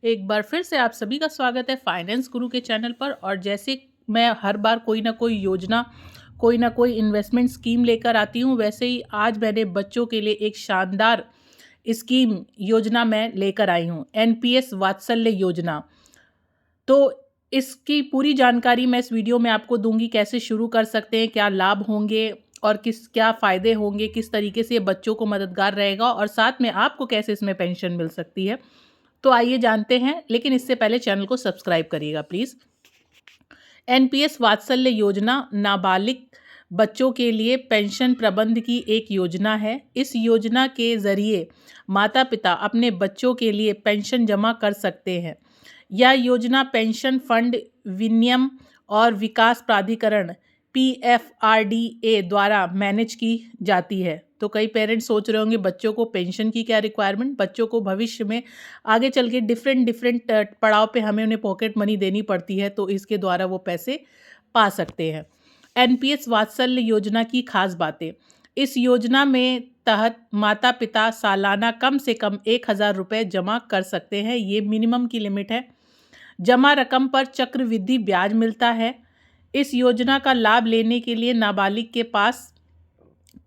एक बार फिर से आप सभी का स्वागत है फाइनेंस गुरु के चैनल पर। और जैसे मैं हर बार कोई ना कोई योजना, कोई ना कोई इन्वेस्टमेंट स्कीम लेकर आती हूँ, वैसे ही आज मैंने बच्चों के लिए एक शानदार स्कीम योजना मैं लेकर आई हूँ, एनपीएस वात्सल्य योजना। तो इसकी पूरी जानकारी मैं इस वीडियो में आपको दूंगी, कैसे शुरू कर सकते हैं, क्या लाभ होंगे और क्या फ़ायदे होंगे, किस तरीके से ये बच्चों को मददगार रहेगा और साथ में आपको कैसे इसमें पेंशन मिल सकती है। तो आइए जानते हैं, लेकिन इससे पहले चैनल को सब्सक्राइब करिएगा प्लीज़। एनपीएस वात्सल्य योजना नाबालिग बच्चों के लिए पेंशन प्रबंध की एक योजना है। इस योजना के ज़रिए माता पिता अपने बच्चों के लिए पेंशन जमा कर सकते हैं। यह योजना पेंशन फंड विनियम और विकास प्राधिकरण पीएफआरडीए द्वारा मैनेज की जाती है। तो कई पेरेंट्स सोच रहे होंगे बच्चों को पेंशन की क्या रिक्वायरमेंट, बच्चों को भविष्य में आगे चल के डिफरेंट पड़ाव पे हमें उन्हें पॉकेट मनी देनी पड़ती है, तो इसके द्वारा वो पैसे पा सकते हैं। एनपीएस वात्सल्य योजना की खास बातें। इस योजना में तहत माता पिता सालाना कम से कम 1,000 रुपये जमा कर सकते हैं। ये मिनिमम की लिमिट है। जमा रकम पर चक्रवृद्धि ब्याज मिलता है। इस योजना का लाभ लेने के लिए नाबालिग के पास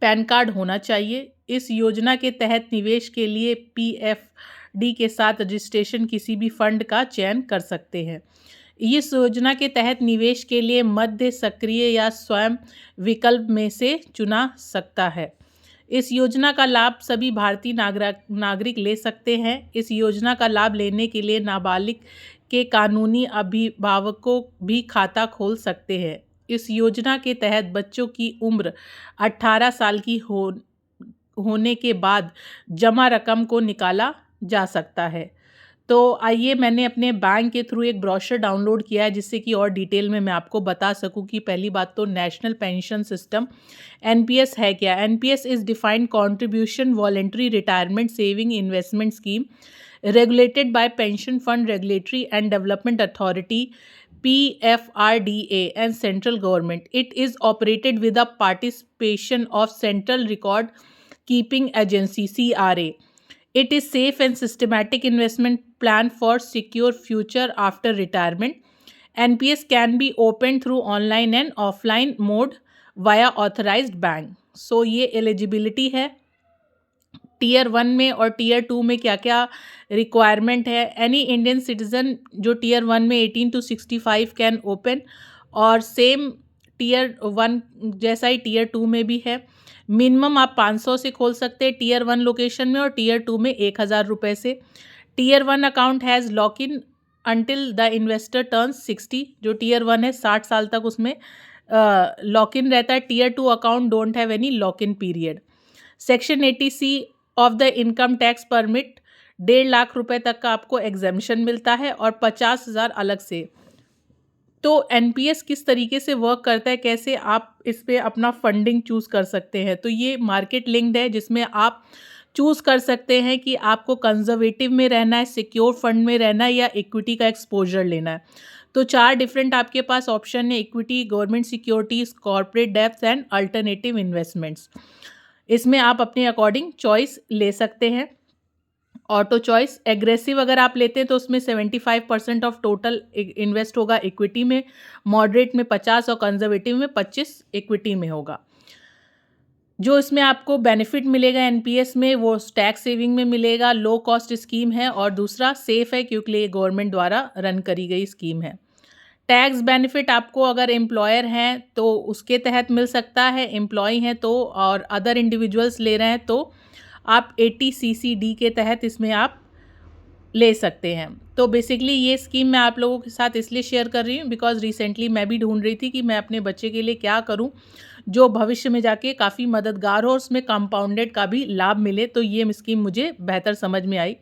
पैन कार्ड होना चाहिए। इस योजना के तहत निवेश के लिए पीएफडी के साथ रजिस्ट्रेशन किसी भी फंड का चयन कर सकते हैं। इस योजना के तहत निवेश के लिए मध्य, सक्रिय या स्वयं विकल्प में से चुना सकता है। इस योजना का लाभ सभी भारतीय नागरिक ले सकते हैं। इस योजना का लाभ लेने के लिए नाबालिग के कानूनी अभिभावकों भी खाता खोल सकते हैं। इस योजना के तहत बच्चों की उम्र 18 साल की होने के बाद जमा रकम को निकाला जा सकता है। तो आइए, मैंने अपने बैंक के थ्रू एक ब्रोशर डाउनलोड किया है, जिससे कि और डिटेल में मैं आपको बता सकूं कि पहली बात तो नेशनल पेंशन सिस्टम एनपीएस है क्या। NPS is defined contribution voluntary retirement saving investment scheme regulated by Pension Fund Regulatory and Development Authority PFRDA and central government. It is operated with the participation of Central Record Keeping Agency CRA. It is safe and systematic investment plan for secure future after retirement. NPS can be opened through online and offline mode via authorized bank. So ये eligibility है tier 1 में, और tier 2 में क्या क्या requirement है। Any Indian citizen जो tier 1 में 18 to 65 कैन ओपन, और सेम टीयर 1 जैसा ही टीयर 2 में भी है। मिनिमम आप 500 से खोल सकते हैं टीयर 1 लोकेशन में, और टीयर 2 में 1,000 रुपये से। Tier 1 account has lock in until the investor turns 60। जो टीयर 1 है 60 साल तक उसमें लॉक इन रहता है। Tier 2 account don't have any lock in period. Section 80C of the income tax permit 1.5 lakh रुपए तक का आपको एग्जेम्पशन मिलता है, और 50,000 अलग से। तो एनपीएस किस तरीके से वर्क करता है, कैसे आप इस पे अपना फंडिंग चूज़ कर सकते हैं। तो ये मार्केट लिंक्ड है, जिसमें आप चूज़ कर सकते हैं कि आपको कंजर्वेटिव में रहना है, सिक्योर फंड में रहना है, या इक्विटी का एक्सपोजर लेना है। तो 4 डिफरेंट आपके पास ऑप्शन है: equity, government securities, corporate debts and alternative investments. इसमें आप अपने अकॉर्डिंग चॉइस ले सकते हैं। ऑटो चॉइस एग्रेसिव अगर आप लेते हैं तो उसमें 75% ऑफ टोटल इन्वेस्ट होगा इक्विटी में, मॉडरेट में 50 और कंजर्वेटिव में 25 इक्विटी में होगा। जो इसमें आपको बेनिफिट मिलेगा एनपीएस में, वो टैक्स सेविंग में मिलेगा, लो कॉस्ट स्कीम है, और दूसरा सेफ है क्योंकि ये गवर्नमेंट द्वारा रन करी गई स्कीम है। टैक्स बेनिफिट आपको अगर एम्प्लॉयर हैं तो उसके तहत मिल सकता है, एम्प्लॉय हैं तो, और अदर इंडिविजुअल्स ले रहे हैं तो आप 80CCD के तहत इसमें आप ले सकते हैं। तो बेसिकली ये स्कीम मैं आप लोगों के साथ इसलिए शेयर कर रही हूँ बिकॉज रिसेंटली मैं भी ढूंढ रही थी कि मैं अपने बच्चे के लिए क्या करूँ जो भविष्य में जाके काफ़ी मददगार हो और उसमें कंपाउंडेड का भी लाभ मिले। तो ये स्कीम मुझे बेहतर समझ में आई।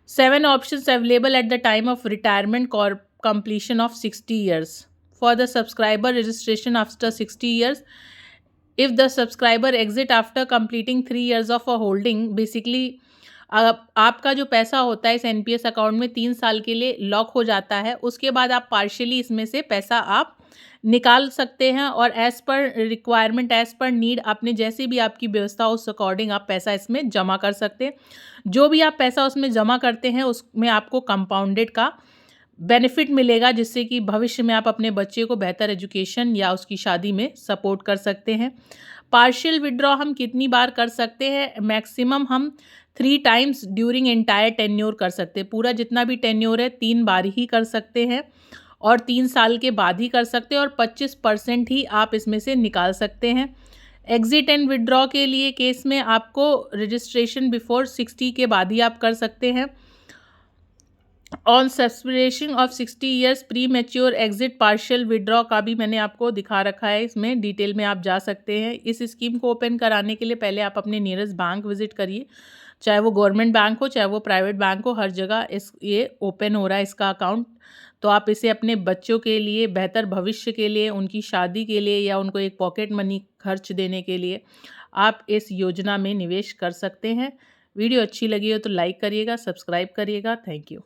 7 options available at the time of retirement completion of 60 years. For the subscriber registration after 60 years, if the subscriber exit after completing 3 years of a holding, basically आपका जो पैसा होता है इस एनपीएस अकाउंट में 3 साल के लिए लॉक हो जाता है। उसके बाद आप पार्शियली इसमें से पैसा आप निकाल सकते हैं और as per requirement, as per need, आपने जैसी भी आपकी व्यवस्था हो उस अकॉर्डिंग आप पैसा इसमें जमा कर सकते हैं। जो भी आप पैसा उसमें जमा करते हैं उसमें आपको कंपाउंडेड का बेनिफिट मिलेगा, जिससे कि भविष्य में आप अपने बच्चे को बेहतर एजुकेशन या उसकी शादी में सपोर्ट कर सकते हैं। पार्शियल विथड्रॉ हम कितनी बार कर सकते हैं? मैक्सिमम हम 3 टाइम्स ड्यूरिंग एंटायर टेन्योर कर सकते हैं। पूरा जितना भी टेन्योर है 3 बार ही कर सकते हैं और 3 साल के बाद ही कर सकते हैं और 25% ही आप इसमें से निकाल सकते हैं। एग्जिट एंड विथड्रॉ के लिए केस में आपको रजिस्ट्रेशन बिफोर 60 के बाद ही आप कर सकते हैं। On superannuation of 60 years premature exit partial withdraw का भी मैंने आपको दिखा रखा है, इसमें डिटेल में आप जा सकते हैं। इस स्कीम को ओपन कराने के लिए पहले आप अपने नियरेस्ट बैंक विजिट करिए, चाहे वो गवर्नमेंट बैंक हो चाहे वो प्राइवेट बैंक हो, हर जगह ये ओपन हो रहा है इसका अकाउंट। तो आप इसे अपने बच्चों के लिए, बेहतर भविष्य के लिए, उनकी शादी के लिए या उनको एक पॉकेट मनी खर्च देने के लिए आप इस योजना में निवेश कर सकते हैं। वीडियो अच्छी लगी हो तो लाइक करिएगा, सब्सक्राइब करिएगा। Thank you.